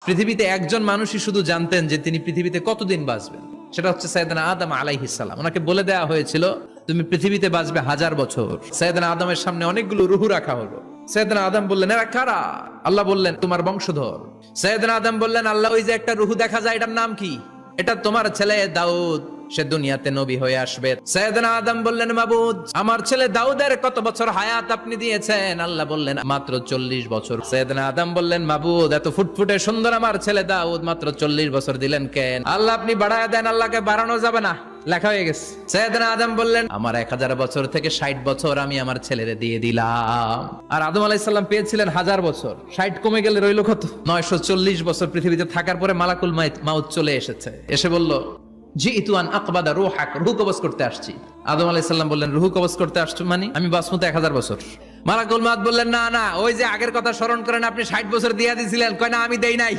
পৃথিবীতে একজন মানুষই শুধু জানতেন যে তিনি পৃথিবীতে কতদিন বাঁচবেন, সেটা হচ্ছে সাইয়েদনা আদম আলাইহিস সালাম। ওনাকে বলে দেওয়া হয়েছিল তুমি পৃথিবীতে বাঁচবে 1000 বছর। সাইয়েদনা আদমের সামনে অনেকগুলো রুহু রাখা হলো। সাইয়েদনা আদম বললেন এরা কারা? আল্লাহ বললেন তোমার বংশধর। সাইয়েদনা আদম বললেন আল্লাহ ওই যে একটা রুহু দেখা যায় এটার নাম কি? এটা তোমার ছেলে দাউদ, সে দুনিয়াতে নবী হয়ে আসবে। সাইয়েদনা আদম বললেন মাবুদ আমার ছেলে দাউদের কত বছর হায়াত আপনি দিয়েছেন? আল্লাহ বললেন মাত্র 40 বছর। সাইয়েদনা আদম বললেন মাবুদ এত ফুটফুটে সুন্দর আমার ছেলে দাউদ মাত্র 40 বছর দিলেন কেন? আল্লাহ আপনি বাড়ায় দেন, আল্লাহকে বাড়ানো যাবে না, লেখা হয়ে গেছে। সাইয়েদনা আদম বললেন আমার 1000 বছর থেকে 60 বছর আমি আমার ছেলেরে দিয়ে দিলাম। আর আদম আলাইহিস সালাম পেয়েছিলেন 1000 বছর, 60 কমে গেলে রইল কত? 940 বছর পৃথিবীতে থাকার পরে মালাকুল মাউত চলে এসেছে। এসে বলল জিইতু আন আকবাদা রূহাক, রূহ কবজ করতে আসছি। আদম আলাইহিস সালাম বললেন রূহ কবজ করতে আসছো মানে? আমি বাঁচবো তো 1000 বছর। মালাকুল মাউত বললেন না না, ওই যে আগের কথা স্মরণ করেন আপনি 60 বছর দিয়ে দিয়েছিলেন। কয় না আমি দেই নাই।